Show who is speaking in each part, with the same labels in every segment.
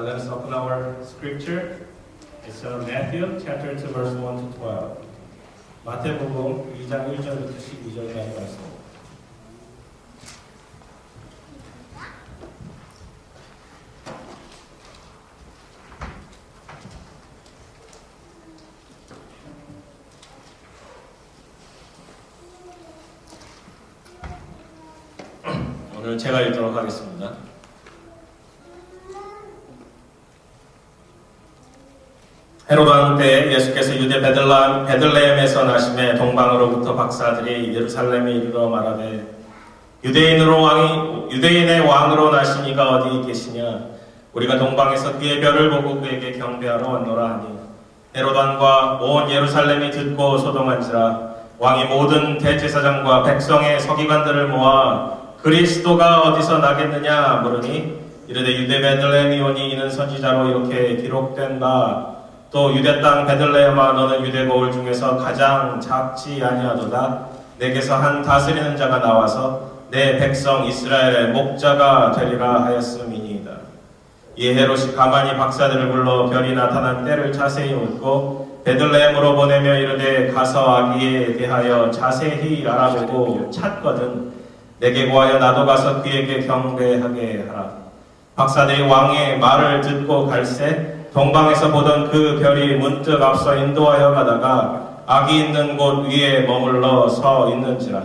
Speaker 1: Let us open our scripture. It's Matthew chapter 2 verse 1 to 12. 마태복음 2장 1절부터 12절까지 말씀. 오늘 제가 읽도록 하겠습니다. 헤로드 왕 때 예수께서 유대 베들레헴에서 나심에 동방으로부터 박사들이 예루살렘에 이르러 말하되 유대인의 왕으로 나신 이가 어디 계시냐? 우리가 동방에서 그의 별을 보고 그에게 경배하러 왔노라 하니 헤로드 왕과 온 예루살렘이 듣고 소동한지라. 왕이 모든 대제사장과 백성의 서기관들을 모아 그리스도가 어디서 나겠느냐 물으니 이르되 유대 베들레헴이오니 이는 선지자로 이렇게 기록된 바 또 유대 땅 베들레헴아 너는 유대 고을 중에서 가장 작지 아니하도다. 내게서 한 다스리는 자가 나와서 내 백성 이스라엘의 목자가 되리라 하였음이니이다. 이에 헤롯이 가만히 박사들을 불러 별이 나타난 때를 자세히 묻고 베들레헴으로 보내며 이르되 가서 아기에 대하여 자세히 알아보고 찾거든 내게 구하여 나도 가서 그에게 경배하게 하라. 박사들이 왕의 말을 듣고 갈새 동방에서 보던 그 별이 문득 앞서 인도하여 가다가 아기 있는 곳 위에 머물러 서 있는지라.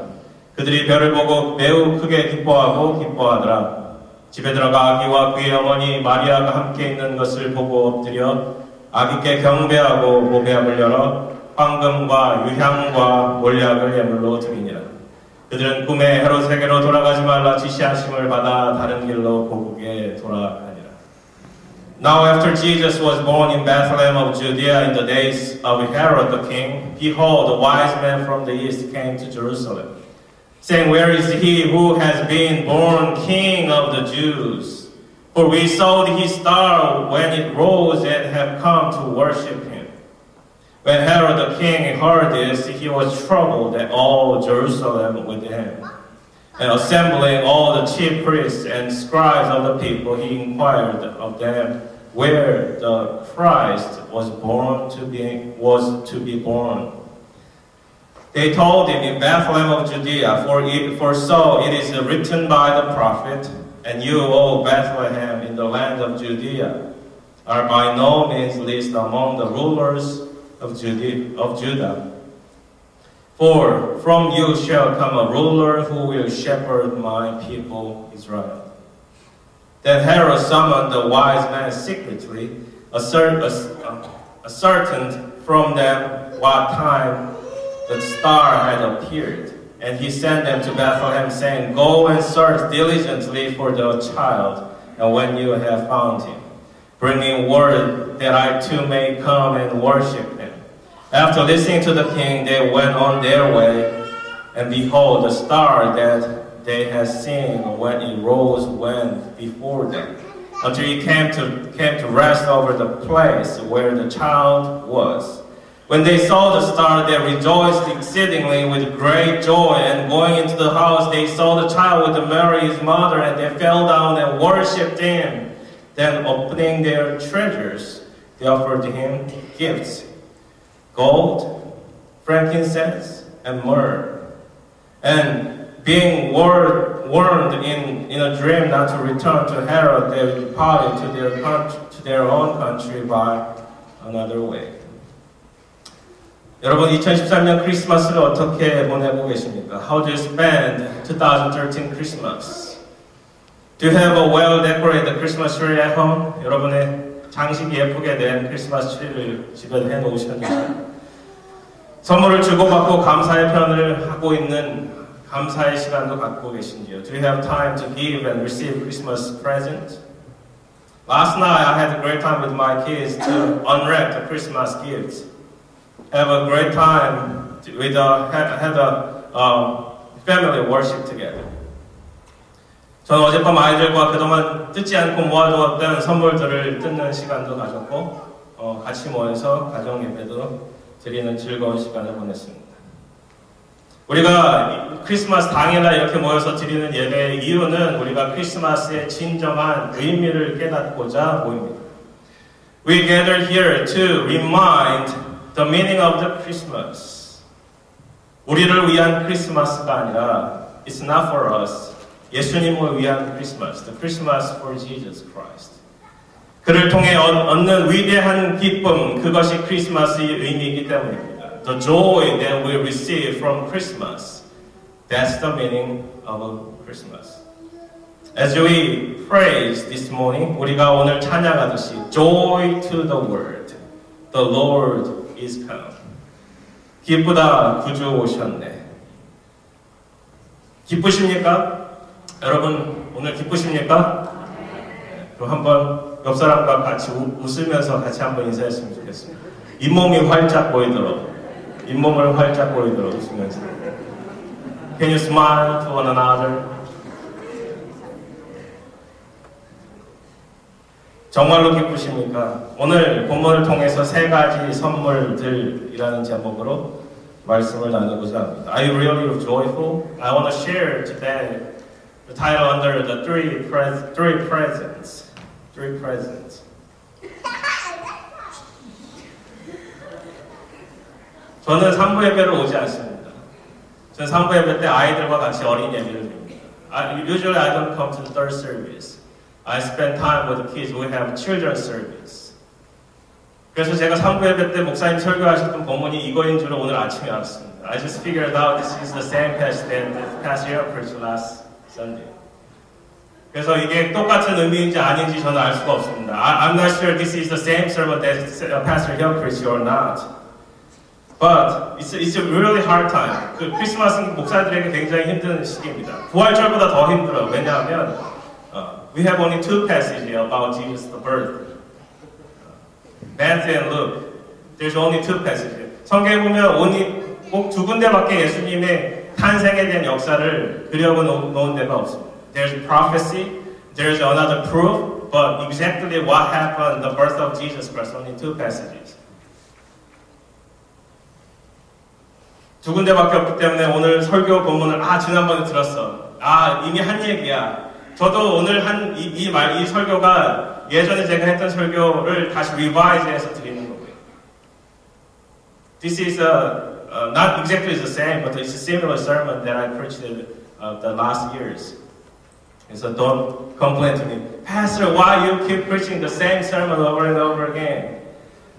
Speaker 1: 그들이 별을 보고 매우 크게 기뻐하더라. 집에 들어가 아기와 그의 어머니 마리아가 함께 있는 것을 보고 엎드려 아기께 경배하고 모배합을 열어 황금과 유향과 몰약을 예물로 드리니라. 그들은 꿈에 헤롯에게로 돌아가지 말라 지시하심을 받아 다른 길로 고국에 돌아가니라. Now after Jesus was born in Bethlehem of Judea in the days of Herod the king, behold, a wise man from the east came to Jerusalem, saying, Where is he who has been born King of the Jews? For we saw his star when it rose and have come to worship him. When Herod the king heard this, he was troubled, and all Jerusalem with him. And assembling all the chief priests and scribes of the people, he inquired of them where the Christ was to be born. They told him in Bethlehem of Judea, for so it is written by the prophet, and you, O Bethlehem, in the land of Judea, are by no means least among the rulers of Judah. For from you shall come a ruler who will shepherd my people Israel. Then Herod summoned the wise men secretly, ascertained from them what time the star had appeared. And he sent them to Bethlehem, saying, Go and search diligently for the child, and when you have found him, bring me word that I too may come and worship him. After listening to the king, they went on their way, and behold, the star that they had seen when it rose went before them, until it came to rest over the place where the child was. When they saw the star, they rejoiced exceedingly with great joy, and going into the house, they saw the child with Mary his mother, and they fell down and worshipped him. Then opening their treasures, they offered him gifts, gold, frankincense, and myrrh. And being warned in a dream not to return to Herod, they departed to their own country by another way. 여러분, 2013년 크리스마스를 어떻게 보내고 계십니까? How do you spend 2013 Christmas? Do you have a well-decorated Christmas tree at home? 여러분의 장식이 예쁘게 된 크리스마스 트리를 집에 해놓으셨나요? 선물을 주고받고 감사의 편을 하고 있는 감사의 시간도 갖고 계신지요? Do you have time to give and receive Christmas present? Last night I had a great time with my kids to unwrap the Christmas gifts. Have a great time with had a family worship together. 저는 어젯밤 아이들과 그동안 뜯지 않고 모아두었던 선물들을 뜯는 시간도 가졌고 같이 모여서 가정 예배도 드리는 즐거운 시간을 보냈습니다. 우리가 크리스마스 당일날 이렇게 모여서 드리는 예배의 이유는 우리가 크리스마스의 진정한 의미를 깨닫고자 모입니다. We gather here to remind the meaning of the Christmas. 우리를 위한 크리스마스가 아니라 It's not for us. 예수님을 위한 크리스마스. The Christmas for Jesus Christ. 그를 통해 얻는 위대한 기쁨, 그것이 크리스마스의 의미이기 때문입니다. The joy that we receive from Christmas. That's the meaning of Christmas. As we praise this morning, 우리가 오늘 찬양하듯이 Joy to the world. The Lord is come. 기쁘다, 구주 오셨네. 기쁘십니까? 여러분, 오늘 기쁘십니까? 그럼 한번 옆 사람과 같이 웃으면서 같이 한번 인사했으면 좋겠습니다. 잇몸이 활짝 보이도록, 잇몸을 활짝 보이도록 웃으면서. Can you smile to one another? 정말로 기쁘십니까? 오늘 본문을 통해서 세 가지 선물들이라는 제목으로 말씀을 나누고자 합니다. Are you really joyful? I want to share today the title under the three presents. Three presents. 저는 산부 예배를 오지 않습니다. 저는 산부 예배 때 아이들과 같이 어린 예배를 드립니다. Usually I don't come to the third service. I spend time with the kids. We have children's service. 그래서 제가 산부 예배 때 목사님 설교하셨던 본문이 이거인 줄은 오늘 아침에 알았습니다. I just figured out this is the same passage that Pastor Hill preached last Sunday. 그래서 이게 똑같은 의미인지 아닌지 저는 알 수가 없습니다. I'm not sure this is the same sermon that Pastor Hill preached or not. But it's a really hard time. 그 크리스마스는 목사들에게 굉장히 힘든 시기입니다. 부활절보다 더 힘들어요. 왜냐하면 we have only two passages about Jesus the birth. Matthew and Luke. There's only two passages. 성경에 보면 꼭 두 군데밖에 예수님의 탄생에 대한 역사를 그려놓은 데가 없습니다. There's prophecy, there's another proof, but exactly what happened, the birth of Jesus Christ, only two passages. 두 군데밖에 없기 때문에 오늘 설교 본문을 지난번에 들었어. 이미 한 얘기야. 저도 오늘 이 설교가 예전에 제가 했던 설교를 다시 리바이즈해서 드리는 거고요. This is not exactly the same, but it's a similar sermon that I preached the last years. So don't complain to me. Pastor, why you keep preaching the same sermon over and over again?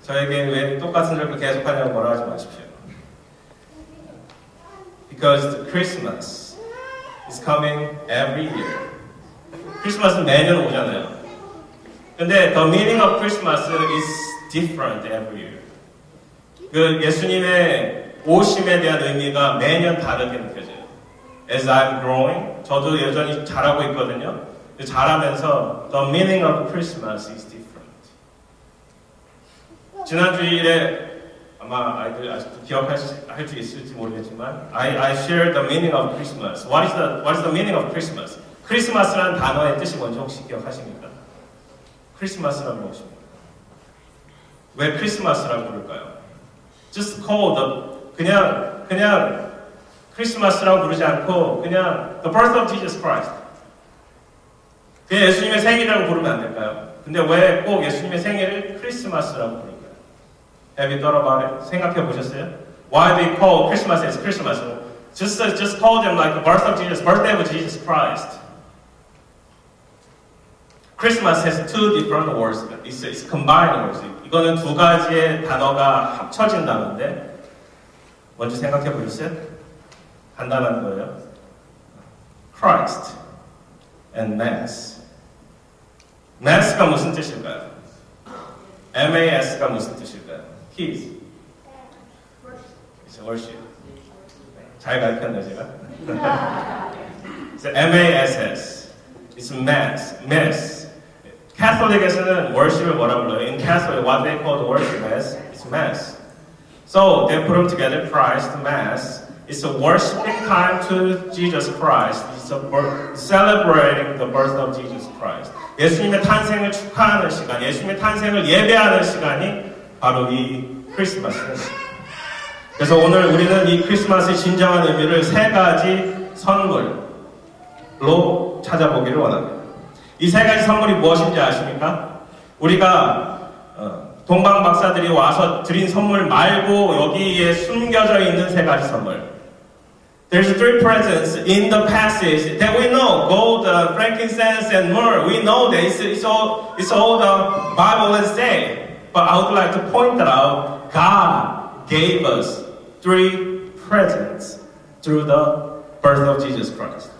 Speaker 1: 저에게 왜 똑같은 설교 계속하냐고 뭐라 하지 마십시오. Because the Christmas is coming every year. 크리스마스는 매년 오잖아요. 근데 the meaning of Christmas is different every year. 그 예수님의 오심에 대한 의미가 매년 다르게 느껴져요. As I'm growing, 저도 여전히 자라고 있거든요. 자라면서 the meaning of Christmas is different. 지난 주일에 아마 아이들 아직도 기억할 수 있을지 모르겠지만 I shared the meaning of Christmas. What is the meaning of Christmas? 크리스마스라는 단어의 뜻이 뭔지 혹시 기억하십니까? 크리스마스란 무엇입니까? 왜 크리스마스라고 부를까요? Just call 그냥 크리스마스라고 부르지 않고 그냥 the birth of Jesus Christ. 그냥 예수님의 생일이라고 부르면 안 될까요? 근데 왜 꼭 예수님의 생일을 크리스마스라고 부를까요? Have you thought about it? 생각해 보셨어요? Why they call Christmas as Christmas? Just call them like the birth of Jesus, birthday of Jesus Christ. Christmas has two different words. It's combined words. 이거는 두 가지의 단어가 합쳐진 단어인데 먼저 생각해 보셨어요? 간단한 거예요. Christ and Mass. Mass가 무슨 뜻일까요? MAS가 무슨 뜻일까요? His. It's worship. 잘 가르쳤네 제가. It's MASS. It's Mass. Mass. Catholic에서는 worship을 뭐라 불러요? In Catholic, what they call the worship as is Mass. So they put them together. Christ, Mass. It's a worshiping time to Jesus Christ. It's celebrating the birth of Jesus Christ. 예수님의 탄생을 축하하는 시간, 예수님의 탄생을 예배하는 시간이 바로 이 크리스마스입니다. 그래서 오늘 우리는 이 크리스마스의 진정한 의미를 세 가지 선물로 찾아보기를 원합니다. 이 세 가지 선물이 무엇인지 아십니까? 우리가 동방 박사들이 와서 드린 선물 말고 여기에 숨겨져 있는 세 가지 선물. There's three presents in the passage that we know: gold, frankincense, and myrrh. We know that it's all the Bible is saying. But I would like to point out, God gave us three presents through the birth of Jesus Christ.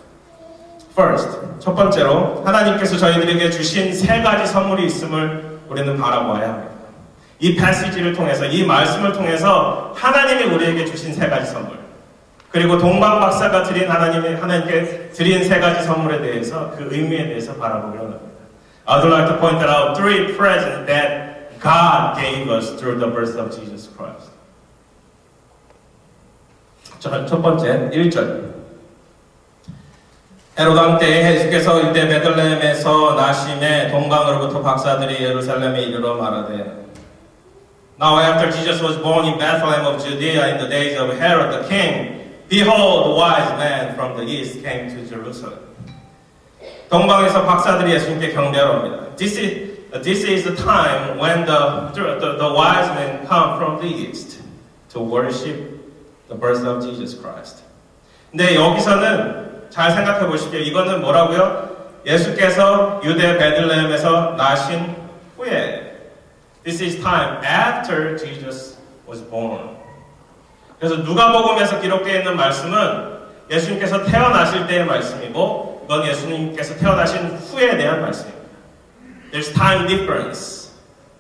Speaker 1: First, 첫 번째로 하나님께서 저희들에게 주신 세 가지 선물이 있음을 우리는 바라보아야 합니다. 이 패시지를 통해서, 이 말씀을 통해서 하나님이 우리에게 주신 세 가지 선물, 그리고 동방 박사가 드린 하나님께 드린 세 가지 선물에 대해서, 그 의미에 대해서 바라보기로 합니다. I would like to point out three presents that God gave us through the birth of Jesus Christ. 첫 번째, 1절. 헤로당 때에 예수께서 이때 베들레헴에서 나심에 동방으로부터 박사들이 예루살렘에 이르러 말하되, Now after Jesus was born in Bethlehem of Judea in the days of Herod the king, behold, wise men from the east came to Jerusalem. 동방에서 박사들이 예수님께 경배하러 옵니다. This is the time when the wise men come from the east to worship the birth of Jesus Christ. 근데 여기서는 잘 생각해 보십시오. 이거는 뭐라고요? 예수께서 유대 베들레헴에서 나신 후에. This is time after Jesus was born. 그래서 누가복음에서 기록되어 있는 말씀은 예수님께서 태어나실 때의 말씀이고, 이건 예수님께서 태어나신 후에 대한 말씀입니다. There's time difference.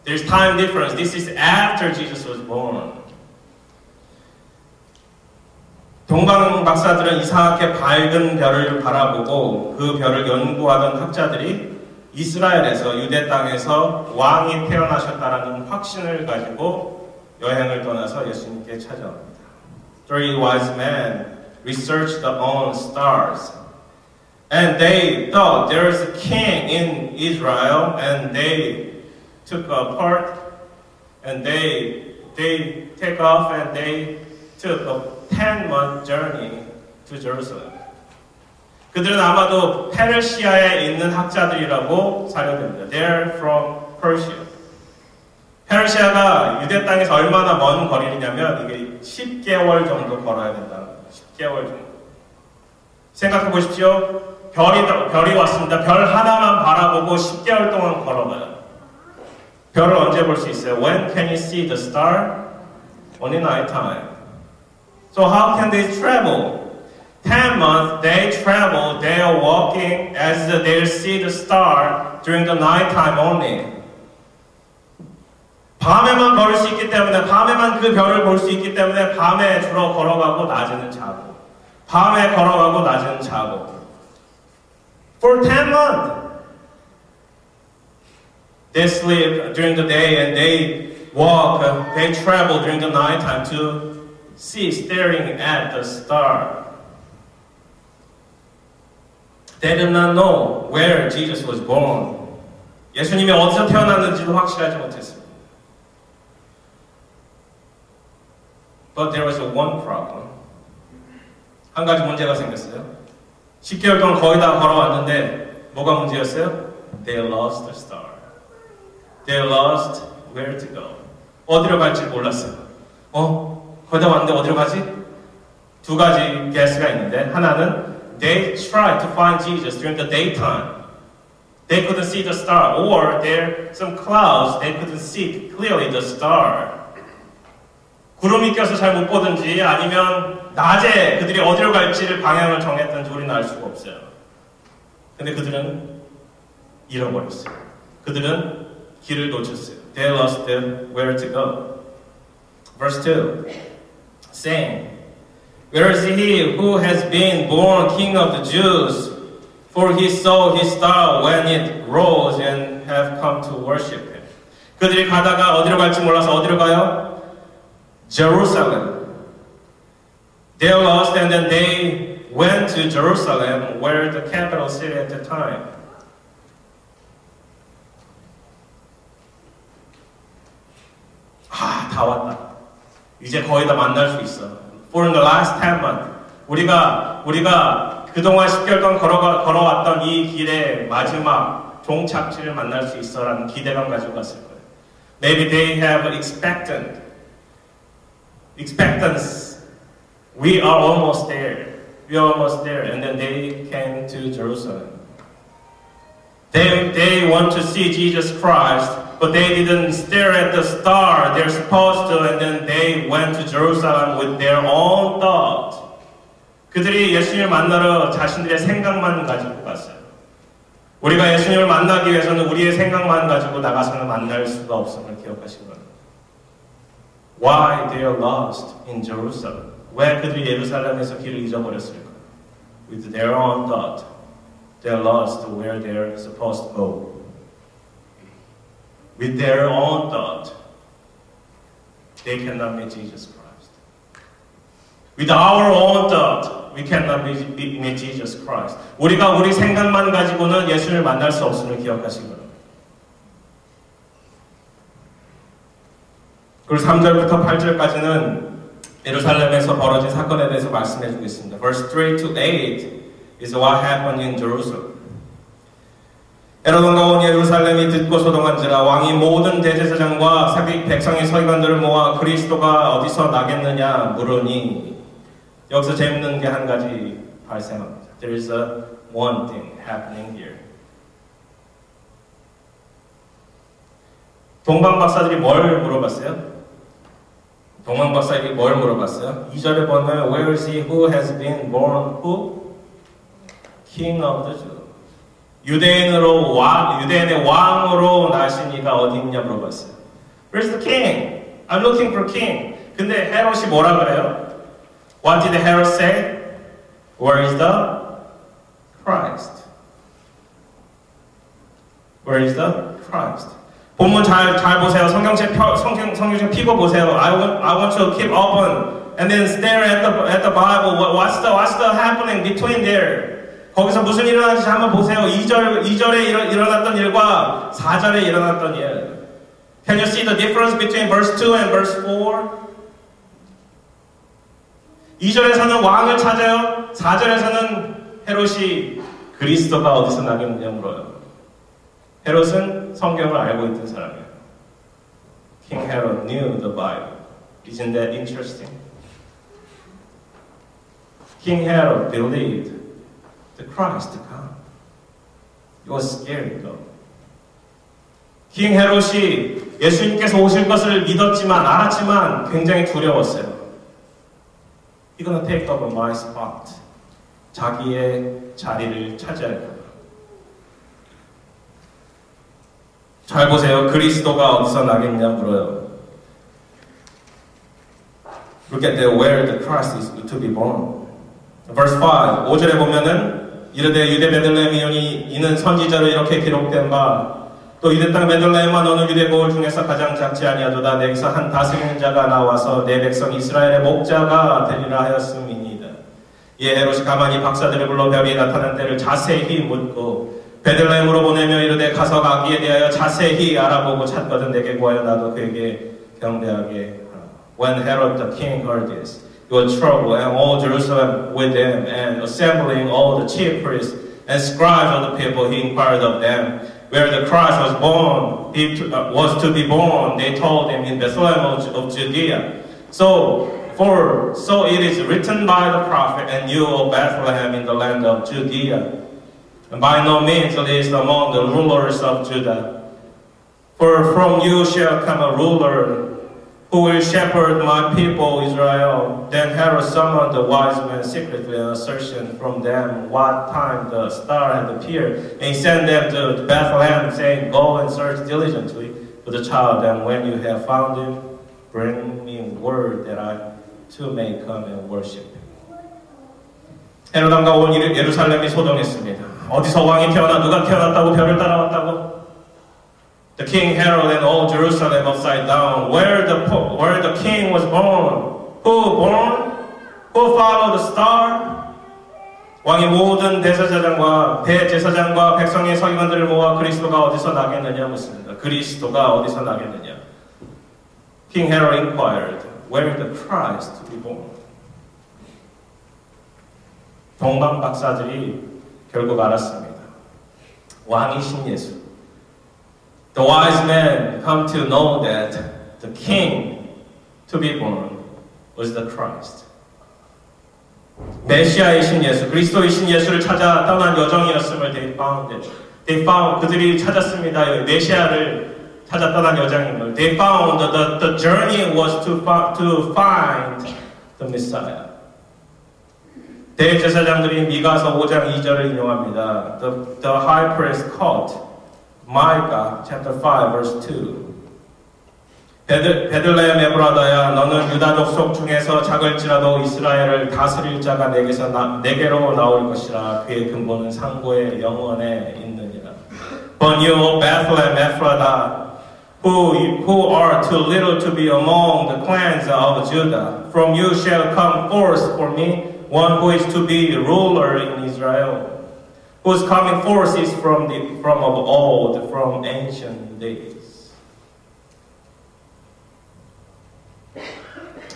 Speaker 1: There's time difference. This is after Jesus was born. 동방 박사들은 이상하게 밝은 별을 바라보고 그 별을 연구하던 학자들이 이스라엘에서, 유대 땅에서 왕이 태어나셨다라는 확신을 가지고 여행을 떠나서 예수님께 찾아옵니다. Three wise men researched the own stars, and they thought there is a king in Israel, and they took a part, and they take off, and they took a 10-month journey to Jerusalem. 그들은 아마도 페르시아에 있는 학자들이라고 사료됩니다. They're from Persia. 페르시아가 유대 땅에서 얼마나 먼 거리냐면 이게 10개월 정도 걸어야 된다는 거예요. 10개월 정도. 생각해 보십시오. 별이 왔습니다. 별 하나만 바라보고 10개월 동안 걸어가요. 별을 언제 볼 수 있어요? When can you see the star? Only night time. So how can they travel? 10 months they travel, they are walking as they see the star during the night time only. 밤에만 걸을 수 있기 때문에, 밤에만 그 별을 볼 수 있기 때문에 밤에 주로 걸어가고 낮에는 자고, 밤에 걸어가고 낮에는 자고. For 10 months they sleep during the day and they walk, they travel during the night time to see, staring at the star. They did not know where Jesus was born. 예수님이 어디서 태어났는지도 확실하지 못했습니다. But there was one problem. 한 가지 문제가 생겼어요. 10개월 동안 거의 다 걸어왔는데 뭐가 문제였어요? They lost the star. They lost where to go. 어디로 갈지 몰랐어요. 거의 다 왔는데 어디로 가지? 두 가지 guess가 있는데, 하나는 they tried to find Jesus during the daytime. They couldn't see the star, or there some clouds, they couldn't see clearly the star. 구름이 껴서 잘 못 보든지 아니면 낮에 그들이 어디로 갈지를 방향을 정했든지 우리는 알 수가 없어요. 근데 그들은 잃어버렸어요. 그들은 길을 놓쳤어요. They lost where to go. Verse 2, saying, Where is he who has been born King of the Jews? For he saw his star when it rose and have come to worship him. 그들이 가다가 어디로 갈지 몰라서 어디로 가요? Jerusalem. They lost and then they went to Jerusalem, where the capital city at the time. 다 왔다. 이제 거의 다 만날 수 있어. For the last 10 months, 우리가 그동안 10개월 동안 걸어왔던 이 길의 마지막 종착지를 만날 수 있어라는 기대감 가지고 갔을 거예요. Maybe they have expectance. We are almost there. We are almost there. And then they came to Jerusalem. They want to see Jesus Christ, but they didn't stare at the star. They're supposed to, and then they went to Jerusalem with their own thought. 그들이 예수님을 만나러 자신들의 생각만 가지고 갔어요. 우리가 예수님을 만나기 위해서는 우리의 생각만 가지고 나가서는 만날 수가 없음을 기억하시기 바랍니다. Why they are lost in Jerusalem? 왜 그들이 예루살렘에서 길을 잊어버렸을까? With their own thought, they are lost where they are supposed to go. With their own thought, they cannot meet Jesus Christ. With our own thought, we cannot meet Jesus Christ. 우리가 우리 생각만 가지고는 예수를 만날 수 없음을 기억하시기 바랍니다. 그리고 3절부터 8절까지는 예루살렘에서 벌어진 사건에 대해서 말씀해 주겠습니다. Verse 3 to 8 is what happened in Jerusalem. 헤롯 왕가 온 예루살렘이 듣고 소동한지라 왕이 모든 대제사장과 사빅 백성의 서기관들을 모아 그리스도가 어디서 나겠느냐 물으니 여기서 재밌는 게 한 가지 발생합니다. There is one thing happening here. 동방 박사들이 뭘 물어봤어요? 동방 박사들이 뭘 물어봤어요? 2절에 보면 Where is he who has been born who? King of the Jews. 유대인의 왕으로 나신 이가 어디 있냐 물어봤어요. Where's the king? I'm looking for king. 근데 헤롯이 뭐라 그래요? What did Herod say? Where is the Christ? Where is the Christ? 본문 잘 보세요. 성경책 피고 보세요. I want to keep open and then stare at the Bible. What's the happening between there? 거기서 무슨 일이 일어나는지 한번 보세요. 2절에 일어났던 일과 4절에 일어났던 일. Can you see the difference between verse 2 and verse 4? 2절에서는 왕을 찾아요. 4절에서는 헤롯이 그리스도가 어디서 나겠느냐 물어요. 헤롯은 성경을 알고 있던 사람이에요. King Herod knew the Bible. Isn't that interesting? King Herod believed the Christ to come. He was scared though. 킹 헤롯이 예수님께서 오실 것을 믿었지만 알았지만 굉장히 두려웠어요. He's gonna take over my spot. 자기의 자리를 차지할까 봐. 잘 보세요. 그리스도가 어디서 나겠냐 물어요. Look at where the Christ is to be born. Verse 5, 5절에 보면은 이르되 유대 베들레헴이오니 이는 선지자로 이렇게 기록된 바 또 유대 땅 베들레헴아 너는 유대 고을 중에서 가장 작지 아니하도다 내게서 한 다스리는 자가 나와서 내 백성 이스라엘의 목자가 되리라 하였음이니이다. 이에 헤롯이 가만히 박사들을 불러 별이 나타난 때를 자세히 묻고 베들레헴으로 보내며 이르되 가서 아기에 대하여 자세히 알아보고 찾거든 내게 구하여 나도 그에게 경배하게 하라. When Herod the king heard this, he was troubled and all Jerusalem with them, and assembling all the chief priests and scribes of the people, he inquired of them where the Christ was born. He was to be born. They told him in Bethlehem of Judea. So it is written by the prophet, and you, O Bethlehem, in the land of Judea, and by no means least among the rulers of Judah. For from you shall come a ruler who will shepherd my people Israel. Then Herod summoned the wise men secretly and ascertained from them what time the star had appeared. And he sent them to Bethlehem, saying, Go and search diligently for the child, and when you have found him, bring me word that I too may come and worship him. 헤롯 왕가 온 예루살렘이 소동했습니다. 어디서 왕이 태어나 누가 태어났다고 별을 따라왔다고? The king Herod and all Jerusalem upside down. Where the king was born. Who born? Who followed the star? 왕이 모든 대제사장과 백성의 서기관들을 모아 그리스도가 어디서 나겠느냐 묻습니다. 그리스도가 어디서 나겠느냐? King Herod inquired, where the Christ to be born? 동방 박사들이 결국 알았습니다. 왕이신 예수. The wise men come to know that the king to be born was the Christ. 메시아이신 예수, 그리스도이신 예수를 찾아 떠난 여정이었음을 they found 그들이 찾았습니다. 메시아를 찾아 떠난 여정임을. They found the journey was to find the Messiah. 대제사장들이 미가서 5장 2절을 인용합니다. The high priest quote Micah chapter 5 verse 2. 베들레헴 에브라다야 너는 유다 족속 중에서 작을지라도 이스라엘을 다스릴 자가 내게로 나올 것이라 그의 근본은 상고의 영원에 있느니라. But you, O Bethlehem Ephrathah, who are too little to be among the clans of Judah, from you shall come forth for me one who is to be ruler in Israel, whose coming forth is from of old, from ancient days.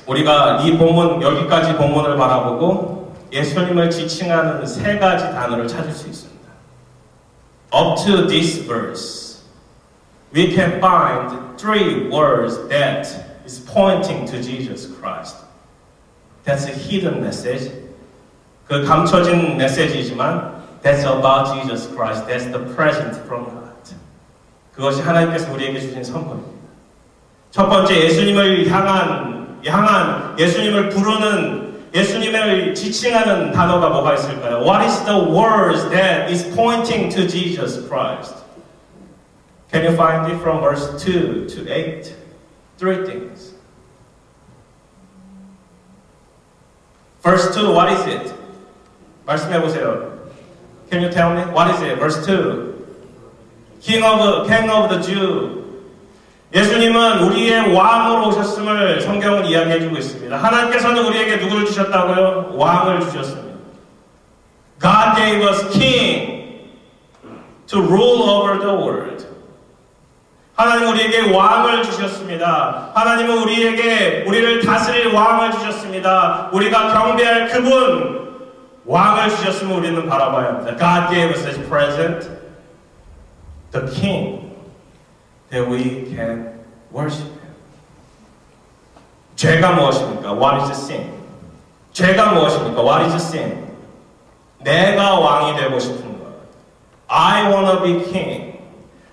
Speaker 1: 우리가 이 본문, 여기까지 본문을 바라보고 예수님을 지칭하는 세 가지 단어를 찾을 수 있습니다. Up to this verse, we can find three words that is pointing to Jesus Christ. That's a hidden message. 그 감춰진 메시지지만 that's about Jesus Christ. That's the present from God. 그것이 하나님께서 우리에게 주신 선물입니다. 첫 번째, 예수님을 향한 예수님을 부르는, 예수님을 지칭하는 단어가 뭐가 있을까요? What is the words that is pointing to Jesus Christ? Can you find it from verse 2 to 8? Three things. Verse 2, what is it? 말씀해 보세요. Can you tell me? What is it? Verse 2. King of the Jew. 예수님은 우리의 왕으로 오셨음을 성경은 이야기해주고 있습니다. 하나님께서는 우리에게 누구를 주셨다고요? 왕을 주셨습니다. God gave us king to rule over the world. 하나님은 우리에게 왕을 주셨습니다. 하나님은 우리를 다스릴 왕을 주셨습니다. 우리가 경배할 그분, 왕을 주셨음을 우리는 바라봐야 합니다. God gave us as present the king that we can worship him. 죄가 무엇입니까? What is sin? 죄가 무엇입니까? What is sin? 내가 왕이 되고 싶은 것. I want to be king.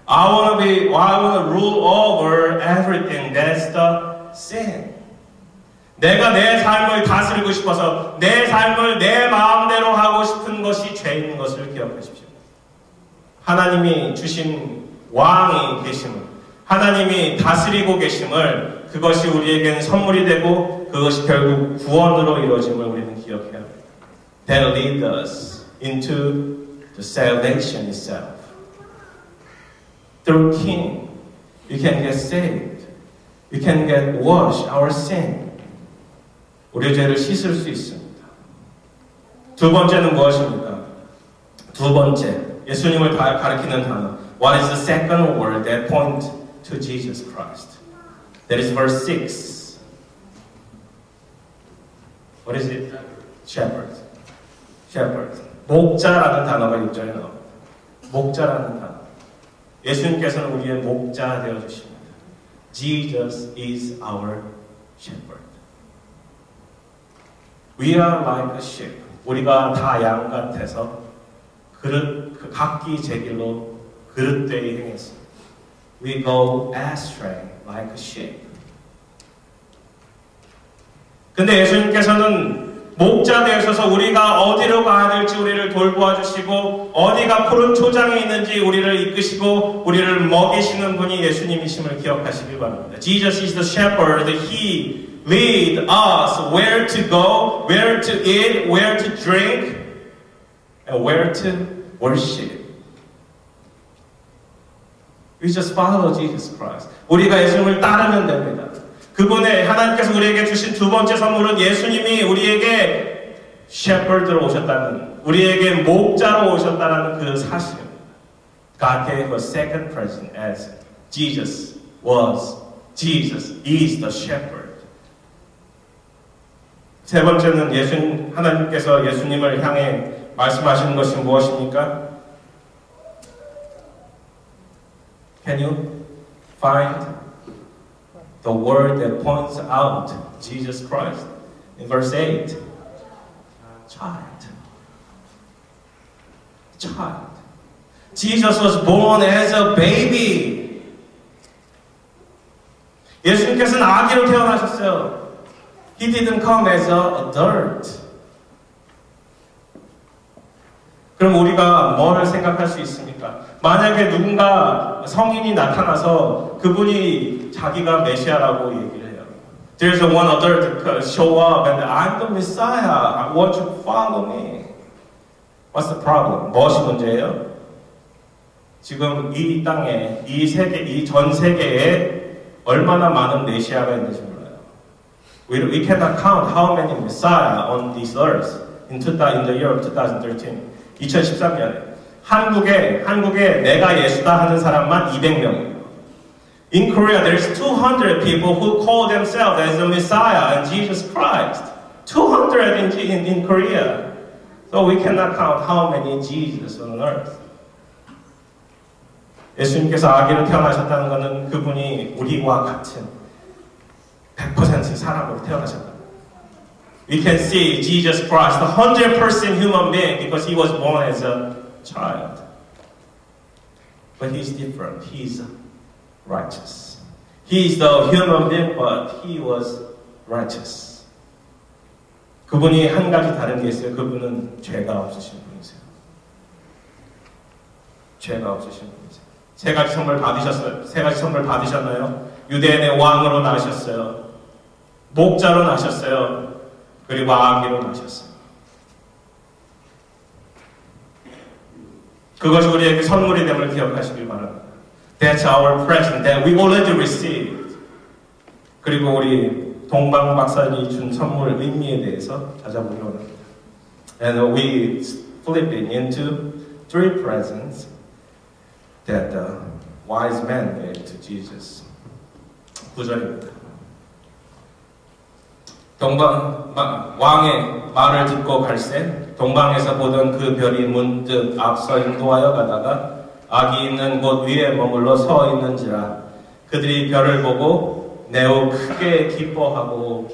Speaker 1: I want to rule over everything. That's the sin. 내가 내 삶을 다스리고 싶어서 내 삶을 내 마음대로 하고 싶은 것이 죄인 것을 기억하십시오. 하나님이 주신 왕이 계심을, 하나님이 다스리고 계심을, 그것이 우리에겐 선물이 되고 그것이 결국 구원으로 이루어짐을 우리는 기억해야 합니다. That leads us into the salvation itself. Through King, we can get saved. We can get washed our sin. 우리의 죄를 씻을 수 있습니다. 두 번째는 무엇입니까? 두 번째, 예수님을 가리키는 단어. What is the second word that points to Jesus Christ? That is verse 6. What is it? Shepherd. Shepherd. 목자라는 단어가 6절에 나옵니다. 목자라는 단어. 예수님께서는 우리의 목자 되어주십니다. Jesus is our shepherd. We are like a sheep. 우리가 다 양 같아서 각기 제 길로 그릇되이 행했습니다. We go astray like a sheep. 근데 예수님께서는 목자 되셔서 우리가 어디로 가야 될지 우리를 돌보아 주시고 어디가 푸른 초장에 있는지 우리를 이끄시고 우리를 먹이시는 분이 예수님이심을 기억하시길 바랍니다. Jesus is the shepherd. He lead us where to go, where to eat, where to drink, and where to worship. We just follow Jesus Christ. 우리가 예수님을 따르면 됩니다. 그분의 하나님께서 우리에게 주신 두 번째 선물은 예수님이 우리에게 shepherd로 오셨다는, 우리에게 목자로 오셨다는 그 사실입니다. God gave a second present as Jesus is the shepherd. 세 번째는 하나님께서 예수님을 향해 말씀하시는 것이 무엇입니까? Can you find the word that points out Jesus Christ. In verse 8, child. Child. Jesus was born as a baby. 예수님께서는 아기로 태어나셨어요. He didn't come as an adult. 그럼 우리가 뭘 생각할 수 있습니까? 만약에 누군가 성인이 나타나서 그분이 자기가 메시아라고 얘기를 해요. There's one adult show up and I'm the Messiah. I want you to follow me. What's the problem? 무엇이 문제예요? 지금 이 땅에, 이 세계, 이 전 세계에 얼마나 많은 메시아가 있는지 몰라요. We cannot count how many Messiah on this earth in the year of 2013. 2013년에 한국에 내가 예수다 하는 사람만 200명이에요. In Korea, there's 200 people who call themselves as the Messiah and Jesus Christ. 200 in Korea. So we cannot count how many Jesus on earth. 예수님께서 아기로 태어나셨다는 것은 그분이 우리와 같은 100% 사람으로 태어나셨다. We can see Jesus Christ, the 100% human being, because he was born as a child. But he's different. He's righteous. He's the human being, but he was righteous. 그분이 한 가지 다른 게 있어요. 그분은 죄가 없으신 분이세요. 죄가 없으신 분이세요. 세 가지 선물 받으셨어요. 세 가지 선물 받으셨나요? 유대인의 왕으로 나셨어요. 목자로 나셨어요. 그리고 아기로 나셨어요. 그것이 우리에게 선물이 됨을 기억하시길 바랍니다. That's our present that we already received. 그리고 우리 동방 박사님이 준 선물 의미에 대해서 찾아보기로 합니다. And we flipping into three presents that the wise man gave to Jesus. 9절입니다. 왕의 말을 듣고 갈새 동방에서 보던 그 별이 문득 앞서 인도하여 가다가 아기 있는 곳 위에 머물러 서 있는지라 그들이 별을 보고 매우 크게 기뻐하고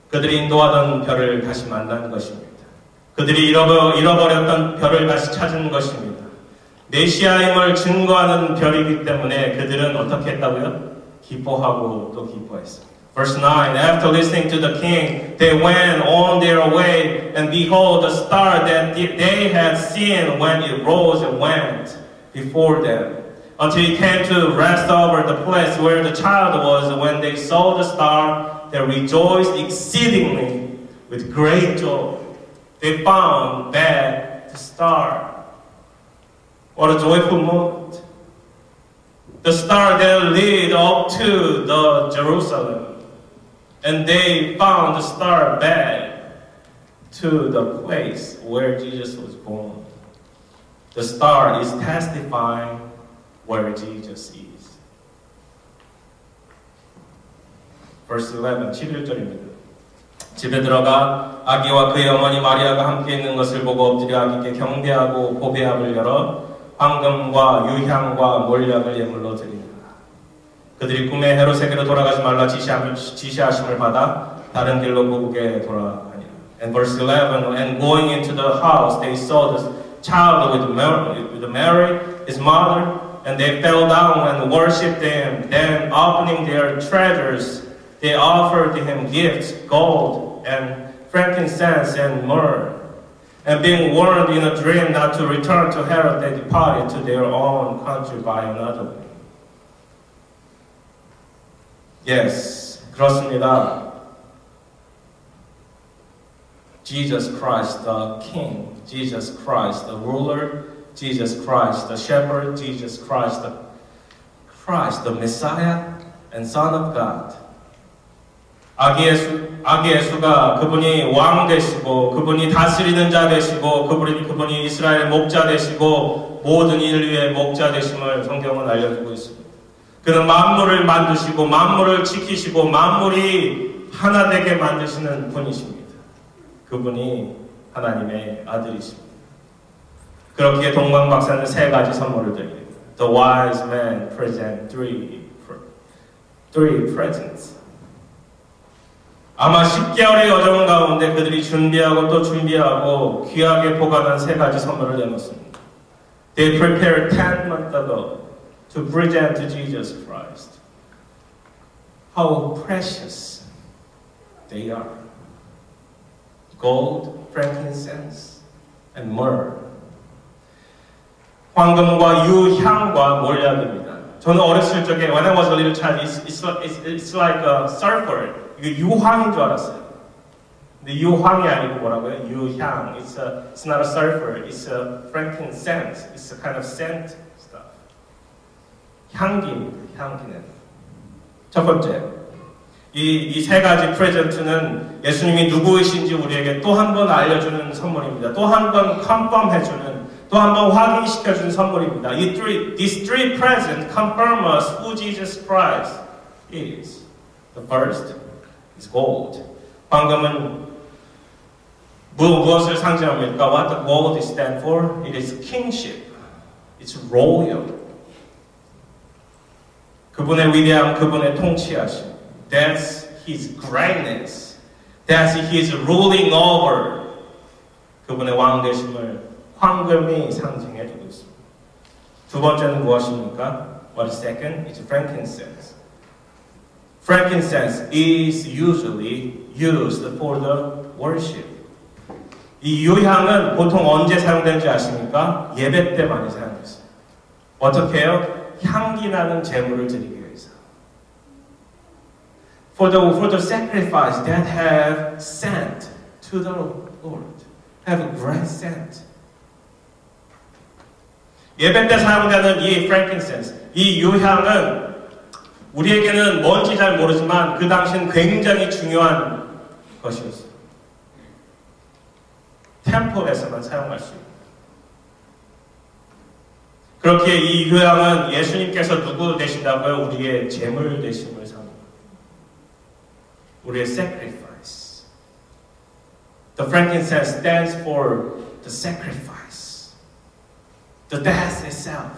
Speaker 1: 그들이 인도하던 별을 다시 만난 것입니다. 그들이 잃어버렸던 별을 다시 찾은 것입니다. 메시아임을 증거하는 별이기 때문에 그들은 어떻게 했다고요? 기뻐하고 또 기뻐했습니다. Verse 9, after listening to the king, they went on their way, and behold, the star that they had seen when it rose and went before them, until it came to rest over the place where the child was. When they saw the star, they rejoiced exceedingly with great joy. They found that the star. What a joyful moment. The star that led up to the Jerusalem. And they found the star back to the place where Jesus was born. The star is testifying where Jesus is. Verse 11, 11절입니다. 집에 들어가 아기와 그의 어머니 마리아가 함께 있는 것을 보고 엎드려 아기께 경배하고 보배압을 열어 황금과 유향과 몰약을 예물로 드리니라. 그들이 꿈에 헤롯에게로 돌아가지 말라 지시하심을 받아 다른 길로 고국에 돌아가니라. And verse 11, and going into the house, they saw the child with Mary, his mother, and they fell down and worshipped him. Then, opening their treasures, they offered him gifts, gold and frankincense and myrrh. And being warned in a dream not to return to Herod, they departed to their own country by another way. Yes, 그렇습니다. Jesus Christ the King, Jesus Christ the ruler, Jesus Christ the shepherd, Jesus Christ the Messiah and Son of God. 아기 예수가 그분이 왕 되시고 그분이 다스리는 자 되시고 그분이 이스라엘 목자 되시고 모든 인류의 목자 되심을 성경은 알려주고 있습니다. 그는 만물을 만드시고 만물을 지키시고 만물이 하나 되게 만드시는 분이십니다. 그분이 하나님의 아들이십니다. 그렇기에 동방 박사는 세 가지 선물을 드립니다. the wise man present three presents. 아마 10개월의 여정 가운데 그들이 준비하고 또 준비하고 귀하게 보관한 3가지 선물을 내놓습니다. They prepared 10 months ago to present to Jesus Christ. How precious they are. Gold, frankincense, and myrrh. 황금과 유향과 몰약입니다. 저는 어렸을 적에 when I was a little child, it's like a sulfur. 이게 유황인 줄 알았어요. 근데 유황이 아니고 뭐라고요? 유향. It's not a sulfur. It's a frankincense. It's a kind of scent stuff. 향기입니다. 향기는. 첫 번째, 이 3가지 프레젠트는 예수님이 누구이신지 우리에게 또 한 번 알려주는 선물입니다. 또 한 번 컨펌해주는, 또 한 번 확인시켜주는 선물입니다. These three presents confirm us who Jesus Christ is. The first is gold. 황금은 무엇을 상징합니까? What the gold stands for? It is kingship. It's royal. 그분의 위대함, 그분의 통치하심. That's His greatness. That's His ruling over. 그분의 왕되심을 황금이 상징해주고 있습니다. 두 번째는 무엇입니까? What is second? It's frankincense. Frankincense is usually used for the worship. 이 유향은 보통 언제 사용되는지 아십니까? 예배 때 많이 사용했어요. 어떻게 해요? 향기 나는 제물을 드리기 위해서. For the sacrifice that have scent to the Lord, have a great scent. 예배 때 사용되는 이 frankincense, 이 유향은 우리에게는 뭔지 잘 모르지만 그 당시엔 굉장히 중요한 것이었어요. 템플에서만 사용할 수 있는. 그렇게 이 유향은 예수님께서 누구 되신다고요? 우리의 제물 되심을 상징합니다. 우리의 sacrifice. The frankincense stands for the sacrifice. The death itself.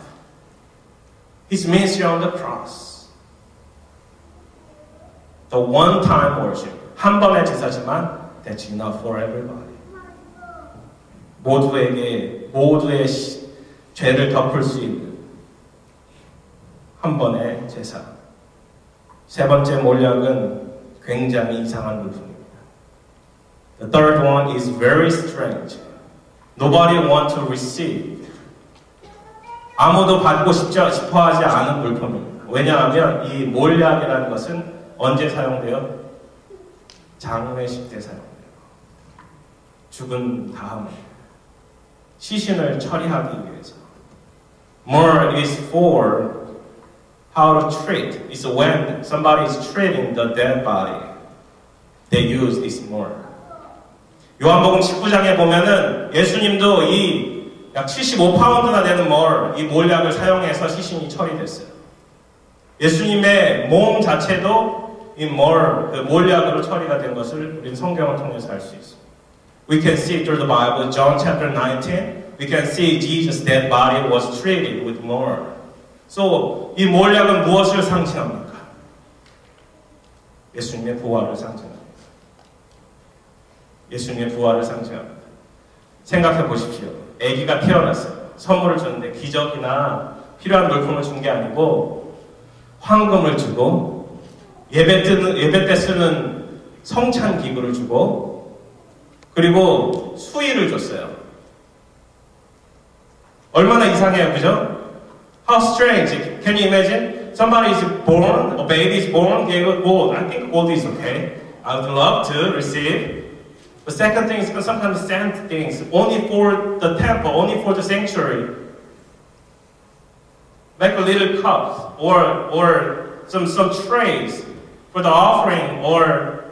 Speaker 1: His ministry on the cross. The one-time worship. 한 번의 제사지만 that's enough for everybody. 모두의 죄를 덮을 수 있는 한 번의 제사. 세 번째 몰약은 굉장히 이상한 물품입니다. The third one is very strange. Nobody wants to receive. 아무도 받고 싶어하지 않은 물품입니다. 왜냐하면 이 몰약이라는 것은 언제 사용돼요? 장례식 때 사용돼요. 죽은 다음에 시신을 처리하기 위해서. Myrrh is for how to treat. It's when somebody is treating the dead body. They use this myrrh. 요한복음 19장에 보면은 예수님도 이 약 75파운드나 되는 이 몰약을 사용해서 시신이 처리됐어요. 예수님의 몸 자체도 이 몰약으로 처리가 된 것을 우리는 성경을 통해서 알 수 있습니다. We can see through the Bible, John chapter 19, we can see Jesus' dead body was treated with myrrh. So, 이 몰약은 무엇을 상징합니까? 예수님의 부활을 상징합니다. 예수님의 부활을 상징합니다. 생각해 보십시오. 아기가 태어났어요. 선물을 줬는데 기적이나 필요한 물품을 준 게 아니고 황금을 주고 예배 때 쓰는 성찬 기구를 주고 그리고 수의를 줬어요. 얼마나 이상해요, 그죠? How strange. Can you imagine? Somebody is born, a baby is born, gave a gold. I think gold is okay. I would love to receive. The second thing is sometimes send things only for the temple, only for the sanctuary. Like a little cups or some trays for the offering or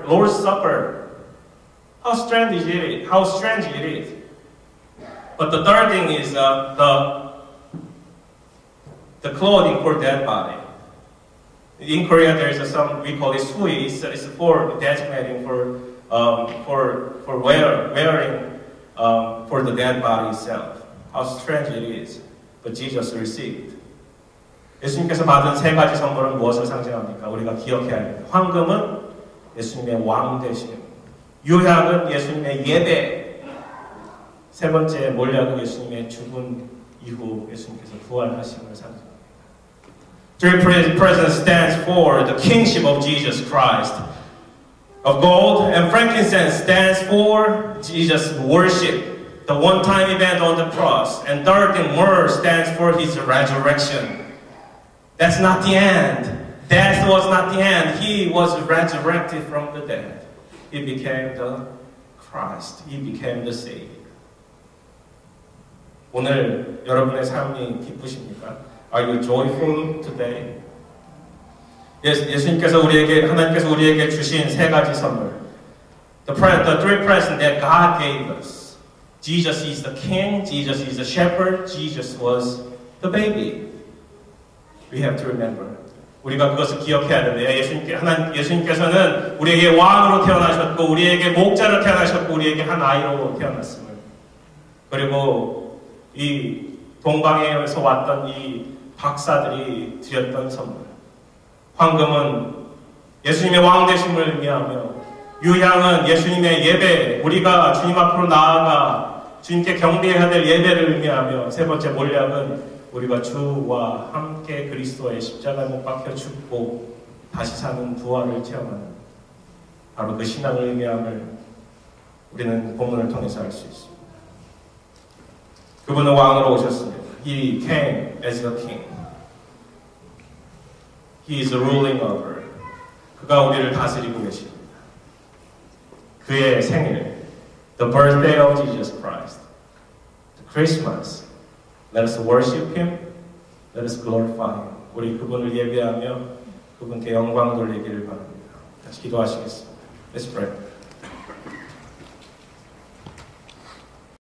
Speaker 1: Lord's Supper. How strange it is. But the third thing is the clothing for dead body. In Korea, there is some we call it sui. It's for designating for wearing for the dead body itself. How strange it is. but Jesus received. 예수님께서 받은 세 가지 선물은 무엇을 상징합니까? 우리가 기억해야 합니다. 황금은 예수님의 왕 되심, 유향은 예수님의 예배, 세 번째 몰약은 예수님의 죽은 이후 예수님께서 부활하심을 상징합니다. Three presents stands for the kingship of Jesus Christ. Of gold and frankincense stands for Jesus' worship, the one-time event on the cross. And third thing, myrrh stands for his resurrection. That's not the end. Death was not the end. He was resurrected from the dead. He became the Christ. He became the Savior. 오늘 여러분의 삶이 기쁘십니까? Are you joyful today? 예수님께서 하나님께서 우리에게 주신 세 가지 선물. The three presents that God gave us. Jesus is the King. Jesus is the Shepherd. Jesus was the baby. We have to remember. 우리가 그것을 기억해야 됩니다. 예수님께서는 우리에게 왕으로 태어나셨고, 우리에게 목자로 태어나셨고, 우리에게 한 아이로 태어났음을. 그리고 이 동방에서 왔던 이 박사들이 드렸던 선물. 황금은 예수님의 왕 되심을 의미하며, 유향은 예수님의 예배, 우리가 주님 앞으로 나아가 주님께 경배해야 될 예배를 의미하며, 세 번째 몰약은 우리가 주와 함께 그리스도의 십자가에 못 박혀 죽고 다시 사는 부활을 체험하는 바로 그 신앙을 의미함을 우리는 본문을 통해서 알 수 있습니다. 그분은 왕으로 오셨습니다. He came as a king. He is ruling over. 그가 우리를 다스리고 계십니다. 그의 생일, the birthday of Jesus Christ, the Christmas. Let us worship Him. Let us glorify Him. 우리 그분을 예배하며 그분께 영광 돌리기를 바랍니다. 다시 기도하시겠습니다. Let's pray.